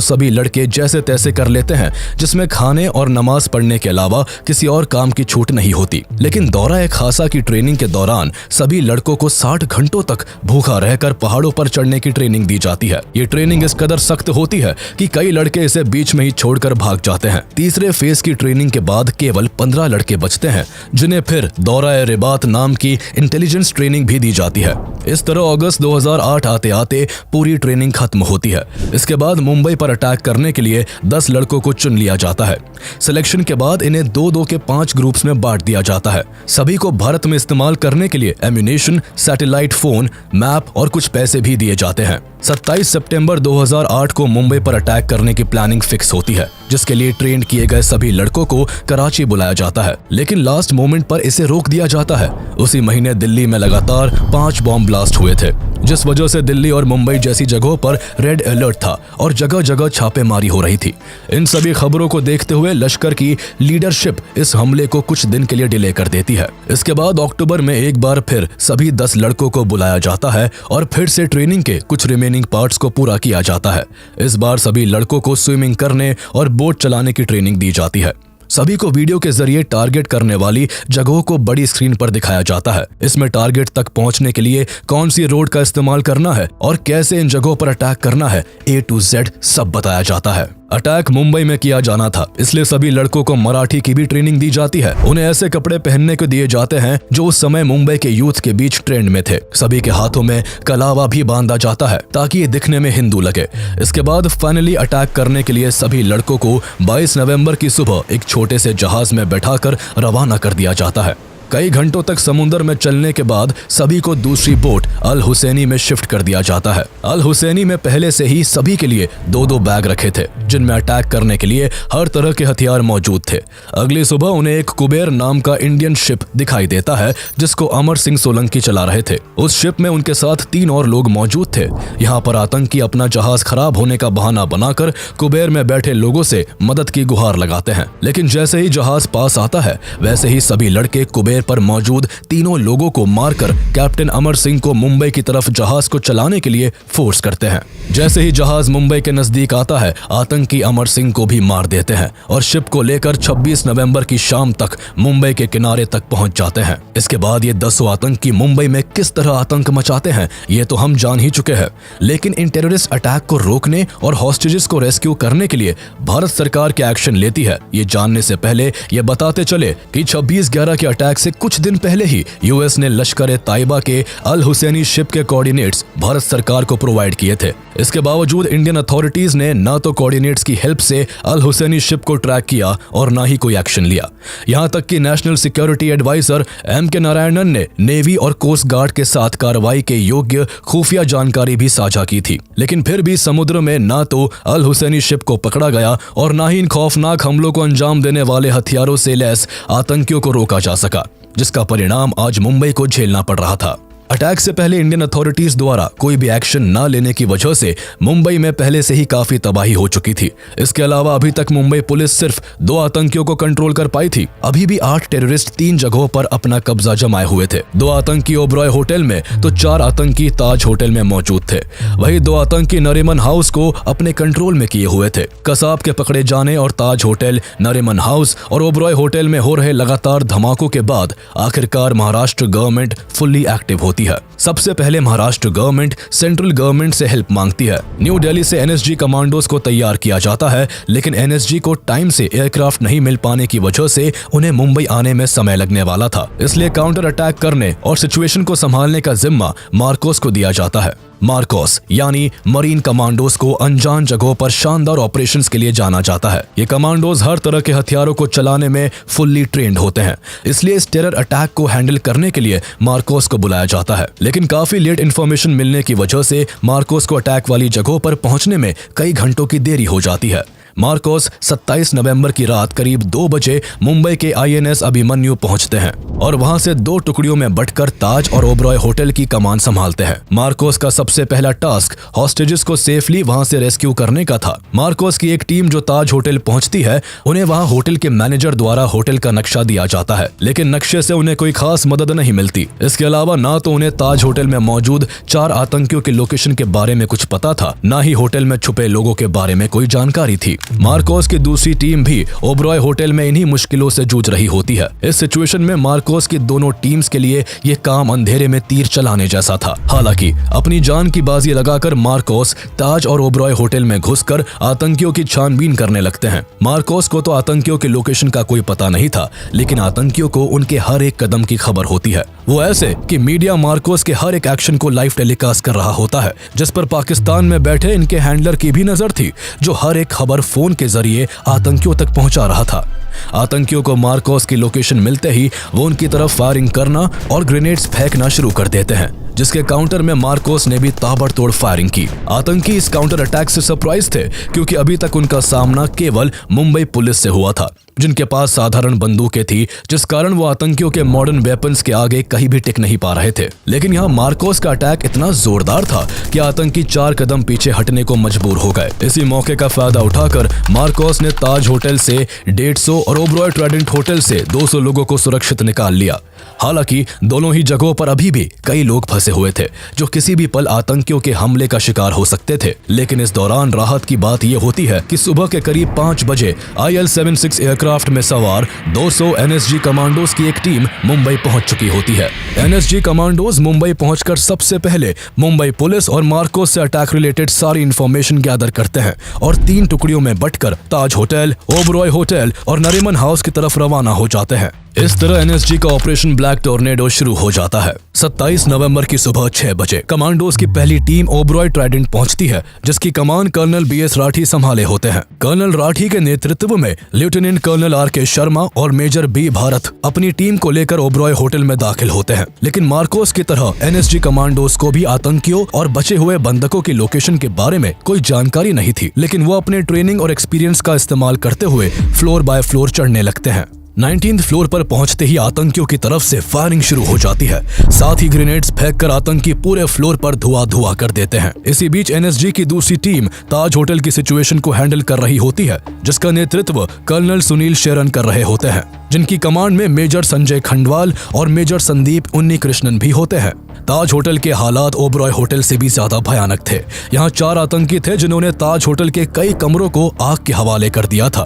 सभी लड़के जैसे तैसे कर लेते हैं, जिसमें खाने और नमाज पढ़ने के अलावा किसी और काम की छूट नहीं होती। लेकिन दौरा-ए-खासा की ट्रेनिंग के दौरान सभी लड़कों को 60 घंटों तक भूखा रहकर पहाड़ों पर चढ़ने की ट्रेनिंग दी जाती है। ये ट्रेनिंग इस कदर सख्त होती है कि कई लड़के इसे बीच में ही छोड़कर भाग जाते हैं। तीसरे फेज की ट्रेनिंग के बाद केवल 15 लड़के बचते हैं, जिन्हें फिर दौरा-ए-रिबात नाम की इंटेलिजेंस ट्रेनिंग भी दी जाती है। इस तरह अगस्त 2008 आते आते पूरी ट्रेनिंग खत्म होती है। इसके बाद मुंबई पर अटैक करने के लिए 10 लड़कों को चुन लिया जाता है। सिलेक्शन के बाद इन्हें 2-2 के 5 ग्रुप्स में बांट दिया जाता है। सभी को भारत में इस्तेमाल करने के लिए एम्यूनेशन, सैटेलाइट फोन, मैप और कुछ पैसे भी दिए जाते हैं। 27 सितंबर 2008 को मुंबई पर अटैक करने की प्लानिंग फिक्स होती है, जिसके लिए ट्रेन किए गए सभी लड़कों को कराची बुलाया जाता है, लेकिन लास्ट मोमेंट पर इसे रोक दिया जाता है। उसी महीने दिल्ली में लगातार 5 बॉम्ब ब्लास्ट हुए थे, जिस वजह से दिल्ली और मुंबई जैसी जगहों पर रेड अलर्ट था और जगह जगह छापेमारी हो रही थी। इन सभी खबरों को देखते हुए लश्कर की लीडरशिप इस हमले को कुछ दिन के लिए डिले कर देती है। इसके बाद अक्टूबर में एक बार फिर सभी 10 लड़कों को बुलाया जाता है और फिर से ट्रेनिंग के कुछ रिमेनिंग पार्ट्स को पूरा किया जाता है। इस बार सभी लड़कों को स्विमिंग करने और बोट चलाने की ट्रेनिंग दी जाती है। सभी को वीडियो के जरिए टारगेट करने वाली जगहों को बड़ी स्क्रीन पर दिखाया जाता है। इसमें टारगेट तक पहुंचने के लिए कौन सी रोड का इस्तेमाल करना है और कैसे इन जगहों पर अटैक करना है, A to Z सब बताया जाता है। अटैक मुंबई में किया जाना था, इसलिए सभी लड़कों को मराठी की भी ट्रेनिंग दी जाती है। उन्हें ऐसे कपड़े पहनने को दिए जाते हैं जो उस समय मुंबई के यूथ के बीच ट्रेंड में थे। सभी के हाथों में कलावा भी बांधा जाता है ताकि ये दिखने में हिंदू लगे। इसके बाद फाइनली अटैक करने के लिए सभी लड़कों को 22 नवंबर की सुबह एक छोटे से जहाज में बैठाकर रवाना कर दिया जाता है। कई घंटों तक समुद्र में चलने के बाद सभी को दूसरी बोट अल हुसैनी में शिफ्ट कर दिया जाता है। अल हुसैनी में पहले से ही सभी के लिए 2-2 बैग रखे थे, जिनमें अटैक करने के लिए हर तरह के हथियार मौजूद थे। अगली सुबह उन्हें एक कुबेर नाम का इंडियन शिप दिखाई देता है, जिसको अमर सिंह सोलंकी चला रहे थे। उस शिप में उनके साथ 3 और लोग मौजूद थे। यहाँ पर आतंकी अपना जहाज खराब होने का बहाना बनाकर कुबेर में बैठे लोगों से मदद की गुहार लगाते हैं, लेकिन जैसे ही जहाज पास आता है वैसे ही सभी लड़के कुबेर पर मौजूद तीनों लोगों को मारकर कैप्टन अमर सिंह को मुंबई की तरफ जहाज को चलाने के लिए फोर्स करते हैं। जैसे ही जहाज मुंबई के नजदीक आता है, आतंकी अमर सिंह को भी मार देते हैं और शिप को लेकर 26 नवंबर की शाम तक मुंबई के किनारे तक पहुंच जाते हैं। इसके बाद ये 10 आतंकी मुंबई में किस तरह आतंक मचाते हैं ये तो हम जान ही चुके हैं, लेकिन इन टेररिस्ट अटैक को रोकने और हॉस्टेजेस को रेस्क्यू करने के लिए भारत सरकार क्या एक्शन लेती है, ये जानने से पहले ये बताते चले कि 26/11 के अटैक से कुछ दिन पहले ही यूएस ने लश्कर ताइबा के अल हुसैनी शिप के कोऑर्डिनेट्स भारत सरकार को प्रोवाइड किए थे। इसके बावजूद इंडियन अथॉरिटीज ने न तो कोऑर्डिनेट्स की हेल्प से अल हुसैनी शिप को ट्रैक किया और न ही कोई एक्शन लिया। यहां तक कि national security adviser M.K. Narayanan ने नेवी और कोस्ट गार्ड के साथ कार्रवाई के योग्य खुफिया जानकारी भी साझा की थी, लेकिन फिर भी समुद्र में न तो अल हुसैनी शिप को पकड़ा गया और न ही इन खौफनाक हमलों को अंजाम देने वाले हथियारों से लैस आतंकियों को रोका जा सका, जिसका परिणाम आज मुंबई को झेलना पड़ रहा था। अटैक से पहले इंडियन अथॉरिटीज द्वारा कोई भी एक्शन न लेने की वजह से मुंबई में पहले से ही काफी तबाही हो चुकी थी। इसके अलावा अभी तक मुंबई पुलिस सिर्फ 2 आतंकियों को कंट्रोल कर पाई थी। अभी भी 8 टेररिस्ट 3 जगहों पर अपना कब्जा जमाए हुए थे। 2 आतंकी ओबरॉय होटल में तो 4 आतंकी ताज होटल में मौजूद थे। वही 2 आतंकी नरीमन हाउस को अपने कंट्रोल में किए हुए थे। कसाब के पकड़े जाने और ताज होटल, नरीमन हाउस और ओबरॉय होटल में हो रहे लगातार धमाकों के बाद आखिरकार महाराष्ट्र गवर्नमेंट फुल्ली एक्टिव होती है। सबसे पहले महाराष्ट्र गवर्नमेंट सेंट्रल गवर्नमेंट से हेल्प मांगती है। न्यू दिल्ली से NSG कमांडोज को तैयार किया जाता है, लेकिन NSG को टाइम से एयरक्राफ्ट नहीं मिल पाने की वजह से उन्हें मुंबई आने में समय लगने वाला था। इसलिए काउंटर अटैक करने और सिचुएशन को संभालने का जिम्मा मार्कोस को दिया जाता है। मार्कोस यानी मरीन कमांडोज को अनजान जगहों पर शानदार ऑपरेशंस के लिए जाना जाता है। ये कमांडोज हर तरह के हथियारों को चलाने में फुल्ली ट्रेंड होते हैं, इसलिए इस टेरर अटैक को हैंडल करने के लिए मार्कोस को बुलाया जाता है। लेकिन काफी लेट इन्फॉर्मेशन मिलने की वजह से मार्कोस को अटैक वाली जगहों पर पहुंचने में कई घंटों की देरी हो जाती है। मार्कोस 27 नवंबर की रात करीब 2 बजे मुंबई के INS अभिमन्यु पहुंचते हैं और वहां से 2 टुकड़ियों में बंटकर ताज और ओबरॉय होटल की कमान संभालते हैं। मार्कोस का सबसे पहला टास्क हॉस्टेजेस को सेफली वहां से रेस्क्यू करने का था। मार्कोस की एक टीम जो ताज होटल पहुंचती है, उन्हें वहां होटल के मैनेजर द्वारा होटल का नक्शा दिया जाता है, लेकिन नक्शे से उन्हें कोई खास मदद नहीं मिलती। इसके अलावा ना तो उन्हें ताज होटल में मौजूद 4 आतंकियों के लोकेशन के बारे में कुछ पता था, ना ही होटल में छुपे लोगों के बारे में कोई जानकारी थी। मार्कोस की दूसरी टीम भी ओबरॉय होटल में इन्हीं मुश्किलों से जूझ रही होती है। इस सिचुएशन में मार्कोस की दोनों टीम्स के लिए ये काम अंधेरे में तीर चलाने जैसा था। हालांकि अपनी जान की बाजी लगाकर मार्कोस ताज और ओबरॉय होटल में घुसकर आतंकियों की छानबीन करने लगते हैं। मार्कोस को तो आतंकियों के लोकेशन का कोई पता नहीं था, लेकिन आतंकियों को उनके हर एक कदम की खबर होती है। वो ऐसे कि मीडिया मार्कोस के हर एक एक्शन को लाइव टेलीकास्ट कर रहा होता है, जिस पर पाकिस्तान में बैठे इनके हैंडलर की भी नजर थी, जो हर एक खबर फोन के जरिए आतंकियों तक पहुंचा रहा था। आतंकियों को मार्कोस की लोकेशन मिलते ही वो उनकी तरफ फायरिंग करना और ग्रेनेड्स फेंकना शुरू कर देते हैं। जिसके काउंटर में मार्कोस ने भी ताबड़तोड़ फायरिंग की। आतंकी इस काउंटर अटैक से सरप्राइज थे क्योंकि अभी तक उनका सामना केवल मुंबई पुलिस से हुआ था, जिनके पास साधारण बंदूकें थी, जिस कारण वो आतंकियों के मॉडर्न वेपन्स के आगे कहीं भी टिक नहीं पा रहे थे। लेकिन यहाँ मार्कोस का अटैक इतना जोरदार था कि आतंकी 4 कदम पीछे हटने को मजबूर हो गए। इसी मौके का फायदा उठाकर मार्कोस ने ताज होटल से 150 और ओबरॉय ट्राइडेंट होटल से 200 लोगों को सुरक्षित निकाल लिया। हालांकि दोनों ही जगहों पर अभी भी कई लोग फंसे हुए थे जो किसी भी पल आतंकियों के हमले का शिकार हो सकते थे। लेकिन इस दौरान राहत की बात यह होती है कि सुबह के करीब 5 बजे IL-76 एयरक्राफ्ट में सवार 200 NSG कमांडोज की एक टीम मुंबई पहुंच चुकी होती है। NSG कमांडोज मुंबई पहुंचकर सबसे पहले मुंबई पुलिस और मार्कोस से अटैक रिलेटेड सारी इंफॉर्मेशन गैदर करते हैं और 3 टुकड़ियों में बंटकर ताज होटल, ओबरॉय होटल और नरीमन हाउस की तरफ रवाना हो जाते हैं। इस तरह NSG का ऑपरेशन ब्लैक टोर्नेडो शुरू हो जाता है। 27 नवंबर की सुबह 6 बजे कमांडोज की पहली टीम ओबरॉय ट्राइडेंट पहुंचती है, जिसकी कमान कर्नल BS राठी संभाले होते हैं। कर्नल राठी के नेतृत्व में लेफ्टिनेंट कर्नल RK शर्मा और मेजर B भारत अपनी टीम को लेकर ओबरॉय होटल में दाखिल होते हैं। लेकिन मार्कोस की तरह NSG कमांडोज को भी आतंकियों और बचे हुए बंधकों की लोकेशन के बारे में कोई जानकारी नहीं थी, लेकिन वो अपने ट्रेनिंग और एक्सपीरियंस का इस्तेमाल करते हुए फ्लोर बाय फ्लोर चढ़ने लगते हैं। 19th फ्लोर पर पहुंचते ही आतंकियों की तरफ से फायरिंग शुरू हो जाती है। साथ ही ग्रेनेड्स फेंककर आतंकी पूरे फ्लोर पर धुआं कर देते हैं। इसी बीच NSG की दूसरी टीम ताज होटल की सिचुएशन को हैंडल कर रही होती है, जिसका नेतृत्व कर्नल सुनील शेरन कर रहे होते हैं, जिनकी कमांड में मेजर संजय खंडवाल और मेजर संदीप उन्नीकृष्णन भी होते हैं। ताज होटल के हालात ओबरॉय होटल से भी ज्यादा भयानक थे। यहाँ 4 आतंकी थे जिन्होंने ताज होटल के कई कमरों को आग के हवाले कर दिया था।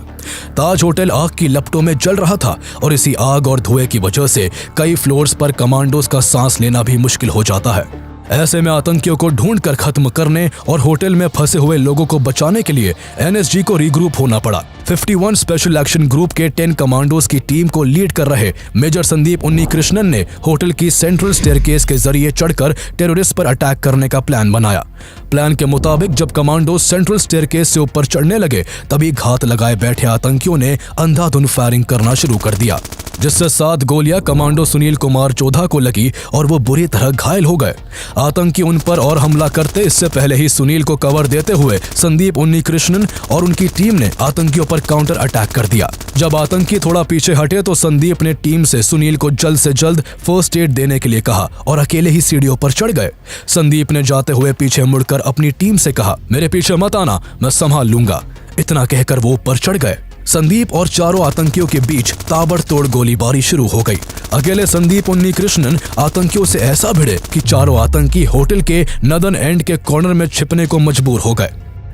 ताज होटल आग की लपटों में जल रहा था और इसी आग और धुएं की वजह से कई फ्लोर्स पर कमांडोज का सांस लेना भी मुश्किल हो जाता है। ऐसे में आतंकियों को ढूंढकर खत्म करने और होटल में फंसे हुए लोगों को बचाने के लिए NSG को रीग्रुप होना पड़ा। 51 स्पेशल एक्शन ग्रुप के 10 कमांडोज की टीम को लीड कर रहे मेजर संदीप उन्नीकृष्णन ने होटल की सेंट्रल स्टेयरकेस के जरिए चढ़कर टेररिस्ट पर अटैक करने का प्लान बनाया। प्लान के मुताबिक जब कमांडोज सेंट्रल स्टेयरकेस से ऊपर चढ़ने लगे, तभी घात लगाए बैठे आतंकियों ने अंधाधुंध फायरिंग करना शुरू कर दिया, जिससे 7 गोलियां कमांडो सुनील कुमार चौधा को लगी और वो बुरी तरह घायल हो गए। आतंकी उन पर और हमला करते इससे पहले ही सुनील को कवर देते हुए संदीप उन्नीकृष्णन और उनकी टीम ने आतंकियों पर काउंटर अटैक कर दिया। जब आतंकी थोड़ा पीछे हटे तो संदीप ने टीम से सुनील को जल्द से जल्द फर्स्ट एड देने के लिए कहा और अकेले ही सीढ़ियों पर चढ़ गए। संदीप ने जाते हुए पीछे मुड़कर अपनी टीम से कहा, मेरे पीछे मत आना, मैं संभाल लूंगा। इतना कहकर वो ऊपर चढ़ गए। संदीप और चारों आतंकियों के बीच ताबड़तोड़ गोलीबारी शुरू हो गई। अकेले संदीप उन्नीकृष्णन आतंकियों से ऐसा भिड़े कि चारों आतंकी होटल के नदन एंड के कॉर्नर में छिपने को मजबूर हो गए।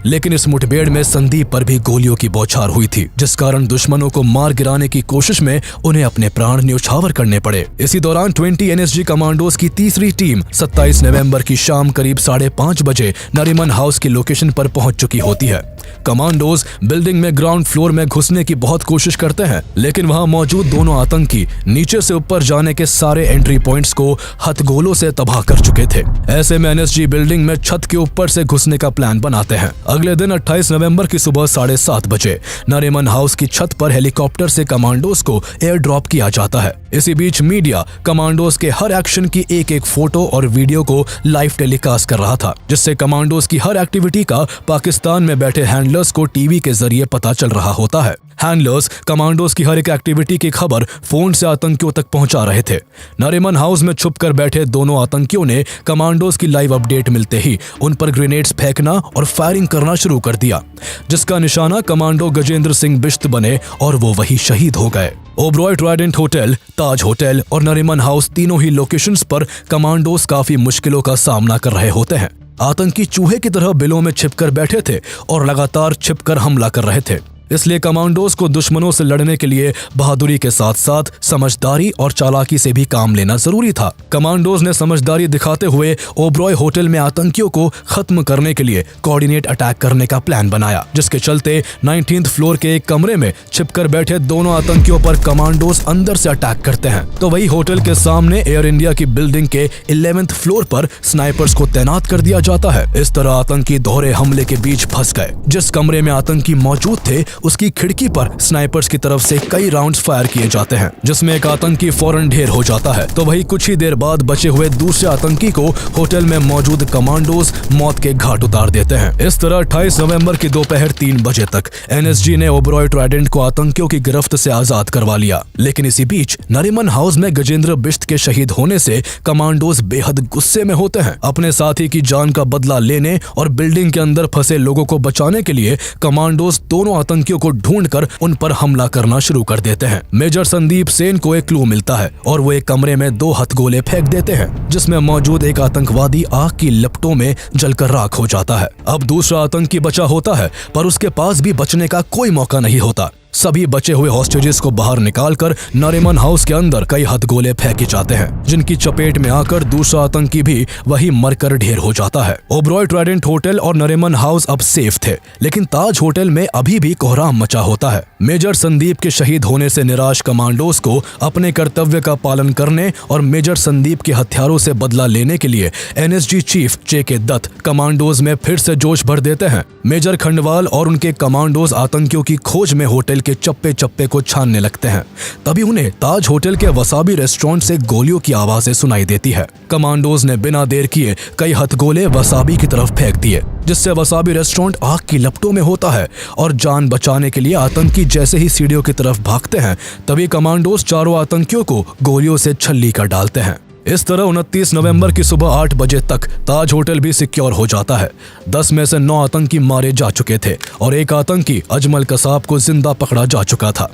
लेकिन इस मुठभेड़ में संदीप पर भी गोलियों की बौछार हुई थी, जिस कारण दुश्मनों को मार गिराने की कोशिश में उन्हें अपने प्राण न्यौछावर करने पड़े। इसी दौरान 20 NSG कमांडोज की तीसरी टीम 27 नवंबर की शाम करीब 5:30 बजे नरीमन हाउस की लोकेशन पर पहुंच चुकी होती है। कमांडोज बिल्डिंग में ग्राउंड फ्लोर में घुसने की बहुत कोशिश करते हैं, लेकिन वहां मौजूद दोनों आतंकी नीचे से ऊपर जाने के सारे एंट्री पॉइंट्स को हथगोलों से तबाह कर चुके थे। ऐसे में NSG बिल्डिंग में छत के ऊपर से घुसने का प्लान बनाते हैं। अगले दिन 28 नवंबर की सुबह 7:30 बजे नरीमन हाउस की छत पर हेलीकॉप्टर से कमांडोज को एयर ड्रॉप किया जाता है। इसी बीच मीडिया कमांडोज के हर एक्शन की एक फोटो और वीडियो को लाइव टेलीकास्ट कर रहा था, जिससे कमांडोज की हर एक्टिविटी का पाकिस्तान में बैठे हैंडलर्स को टीवी के जरिए पता चल रहा होता है। हैंडलर्स कमांडोज की हर एक एक्टिविटी की खबर फोन से आतंकियों तक पहुंचा रहे थे। नरीमन हाउस में छुपकर बैठे दोनों आतंकियों ने कमांडोज की लाइव अपडेट मिलते ही उन पर ग्रेनेड्स फेंकना और फायरिंग करना शुरू कर दिया, जिसका निशाना कमांडो गजेंद्र सिंह बिश्त बने और वो वही शहीद हो गए। ओबरॉय ट्राइडेंट होटल, ताज होटल और नरीमन हाउस तीनों ही लोकेशंस पर कमांडोज काफी मुश्किलों का सामना कर रहे होते हैं। आतंकी चूहे की तरह बिलों में छिपकर बैठे थे और लगातार छिपकर हमला कर रहे थे। इसलिए कमांडोज को दुश्मनों से लड़ने के लिए बहादुरी के साथ साथ समझदारी और चालाकी से भी काम लेना जरूरी था। कमांडोज ने समझदारी दिखाते हुए ओबरॉय होटल में आतंकियों को खत्म करने के लिए कोऑर्डिनेट अटैक करने का प्लान बनाया, जिसके चलते 19th फ्लोर के एक कमरे में छिपकर बैठे दोनों आतंकियों पर कमांडोज अंदर से अटैक करते हैं। तो वही होटल के सामने एयर इंडिया की बिल्डिंग के 11th फ्लोर पर स्नाइपर्स को तैनात कर दिया जाता है। इस तरह आतंकी दोहरे हमले के बीच फंस गए। जिस कमरे में आतंकी मौजूद थे उसकी खिड़की पर स्नाइपर्स की तरफ से कई राउंड्स फायर किए जाते हैं, जिसमें एक आतंकी फौरन ढेर हो जाता है। तो वही कुछ ही देर बाद बचे हुए दूसरे आतंकी को होटल में मौजूद कमांडोज मौत के घाट उतार देते हैं। इस तरह 28 नवंबर की दोपहर 3 बजे तक एनएसजी ने ओबरॉय ट्राइडेंट को आतंकियों की गिरफ्त से आजाद करवा लिया। लेकिन इसी बीच नरीमन हाउस में गजेंद्र बिश्त के शहीद होने से कमांडोज बेहद गुस्से में होते हैं। अपने साथी की जान का बदला लेने और बिल्डिंग के अंदर फंसे लोगों को बचाने के लिए कमांडोज दोनों आतंकियों को ढूंढकर उन पर हमला करना शुरू कर देते हैं। मेजर संदीप सेन को एक क्लू मिलता है और वो एक कमरे में 2 हथगोले फेंक देते हैं, जिसमें मौजूद एक आतंकवादी आग की लपटों में जलकर राख हो जाता है। अब दूसरा आतंकी बचा होता है, पर उसके पास भी बचने का कोई मौका नहीं होता। सभी बचे हुए हॉस्टेजेस को बाहर निकालकर नरीमन हाउस के अंदर कई हथगोले फेंके जाते हैं, जिनकी चपेट में आकर दूसरा आतंकी भी वही मरकर ढेर हो जाता है। ओबरॉय ट्राइडेंट होटल और नरीमन हाउस अब सेफ थे, लेकिन ताज होटल में अभी भी कोहराम मचा होता है। मेजर संदीप के शहीद होने से निराश कमांडोज को अपने कर्तव्य का पालन करने और मेजर संदीप के हथियारों से बदला लेने के लिए NSG chief J K. Dutt commandos में फिर से जोश भर देते हैं। मेजर खंडवाल और उनके कमांडोज आतंकियों की खोज में होटल के चप्पे चप्पे को छानने लगते हैं। तभी उन्हें ताज होटल के वसाबी रेस्टोरेंट से गोलियों की आवाजें सुनाई देती है। कमांडोज ने बिना देर किए कई हथगोले वसाबी की तरफ फेंक दिए, जिससे वसाबी रेस्टोरेंट आग की लपटों में होता है और जान बचाने के लिए आतंकी जैसे ही सीढ़ियों की तरफ भागते हैं, तभी कमांडोज चारों आतंकियों को गोलियों से छल्ली कर डालते हैं। इस तरह 29 नवंबर की सुबह 8 बजे तक ताज होटल भी सिक्योर हो जाता है। 10 में से 9 आतंकी मारे जा चुके थे और एक आतंकी अजमल कसाब को जिंदा पकड़ा जा चुका था।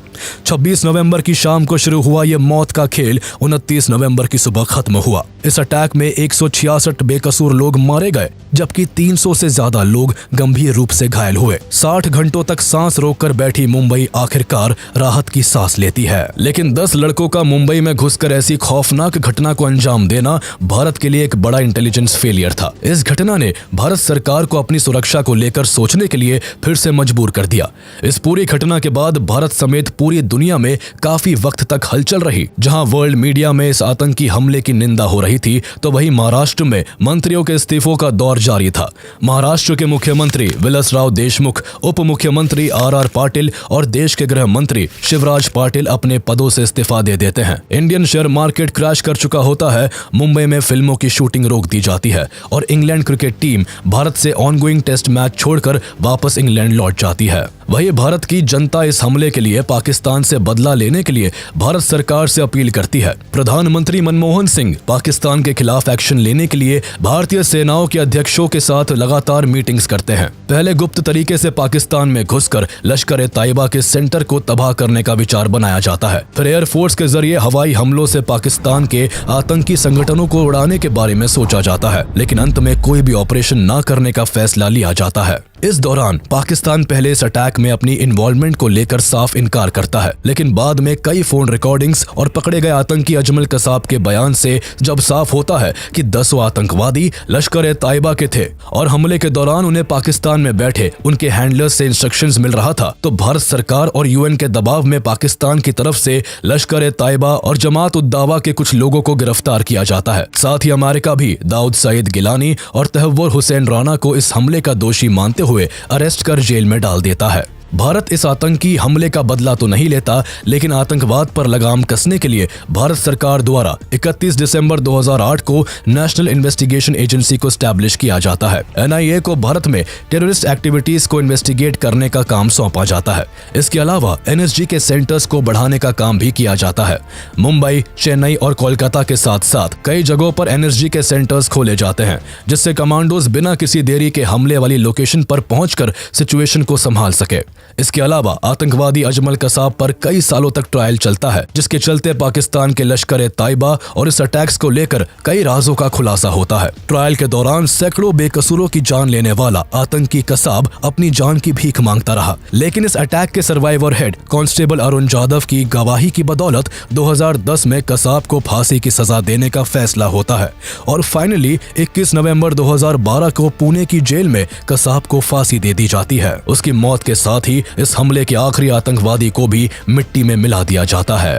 26 नवंबर की शाम को शुरू हुआ ये मौत का खेल 29 नवंबर की सुबह खत्म हुआ। इस अटैक में 166 बेकसूर लोग मारे गए, जबकि 300 से ज्यादा लोग गंभीर रूप से घायल हुए। 60 घंटों तक सांस रोककर बैठी मुंबई आखिरकार राहत की सांस लेती है। लेकिन 10 लड़कों का मुंबई में घुसकर ऐसी खौफनाक घटना को अंजाम देना भारत के लिए एक बड़ा इंटेलिजेंस फेलियर था। इस घटना ने भारत सरकार को अपनी सुरक्षा को लेकर सोचने के लिए फिर से मजबूर कर दिया। इस पूरी घटना के बाद भारत समेत पूरी दुनिया में काफी वक्त तक हलचल रही। जहां वर्ल्ड मीडिया में इस आतंकी हमले की निंदा हो रही थी, तो वहीं महाराष्ट्र में मंत्रियों के इस्तीफों का दौर जारी था। महाराष्ट्र के मुख्यमंत्री विलासराव देशमुख, उप मुख्यमंत्री आर पाटिल और देश के गृह मंत्री शिवराज पाटिल अपने पदों से इस्तीफा दे देते हैं। इंडियन शेयर मार्केट क्रैश कर चुका होता है। मुंबई में फिल्मों की शूटिंग रोक दी जाती है और इंग्लैंड क्रिकेट टीम भारत से ऑनगोइंग टेस्ट मैच छोड़कर वापस इंग्लैंड लौट जाती है। वही भारत की जनता इस हमले के लिए पाकिस्तान से बदला लेने के लिए भारत सरकार से अपील करती है। प्रधानमंत्री मनमोहन सिंह पाकिस्तान के खिलाफ एक्शन लेने के लिए भारतीय सेनाओं के अध्यक्षों के साथ लगातार मीटिंग्स करते हैं। पहले गुप्त तरीके से पाकिस्तान में घुसकर लश्कर ए तैयबा के सेंटर को तबाह करने का विचार बनाया जाता है। फिर एयरफोर्स के जरिए हवाई हमलों से पाकिस्तान के आतंकी संगठनों को उड़ाने के बारे में सोचा जाता है, लेकिन अंत में कोई भी ऑपरेशन न करने का फैसला लिया जाता है। इस दौरान पाकिस्तान पहले इस अटैक में अपनी इन्वॉल्वमेंट को लेकर साफ इनकार करता है, लेकिन बाद में कई फोन रिकॉर्डिंग्स और पकड़े गए आतंकी अजमल कसाब के बयान से जब साफ होता है कि 10 आतंकवादी लश्कर ए तैयबा के थे और हमले के दौरान उन्हें पाकिस्तान में बैठे उनके हैंडलर्स से इंस्ट्रक्शंस मिल रहा था, तो भारत सरकार और यूएन के दबाव में पाकिस्तान की तरफ से लश्कर ए तैयबा और जमात उद दावा के कुछ लोगों को गिरफ्तार किया जाता है। साथ ही अमेरिका भी दाऊद सईद गिलानी और तहव्वुर हुसैन राना को इस हमले का दोषी मानते हुए अरेस्ट कर जेल में डाल देता है। भारत इस आतंकी हमले का बदला तो नहीं लेता, लेकिन आतंकवाद पर लगाम कसने के लिए भारत सरकार द्वारा 31 दिसंबर 2008 को नेशनल इन्वेस्टिगेशन एजेंसी को स्टैब्लिश किया जाता है। एनआईए को भारत में टेररिस्ट एक्टिविटीज को इन्वेस्टिगेट करने का काम सौंपा जाता है। इसके अलावा एनएसजी के सेंटर्स को बढ़ाने का काम भी किया जाता है। मुंबई, चेन्नई और कोलकाता के साथ साथ कई जगहों पर एनएसजी के सेंटर्स खोले जाते हैं, जिससे कमांडोज बिना किसी देरी के हमले वाली लोकेशन पर पहुंचकर सिचुएशन को संभाल सके। इसके अलावा आतंकवादी अजमल कसाब पर कई सालों तक ट्रायल चलता है, जिसके चलते पाकिस्तान के लश्कर ए तैयबा और इस अटैक्स को लेकर कई राजों का खुलासा होता है। ट्रायल के दौरान सैकड़ों बेकसूरों की जान लेने वाला आतंकी कसाब अपनी जान की भीख मांगता रहा, लेकिन इस अटैक के survivor head constable Arun Jadhav की गवाही की बदौलत 2010 में कसाब को फांसी की सजा देने का फैसला होता है और फाइनली 21 नवंबर 2012 को पुणे की जेल में कसाब को फांसी दे दी जाती है। उसकी मौत के साथ ही इस हमले के आखिरी आतंकवादी को भी मिट्टी में मिला दिया जाता है।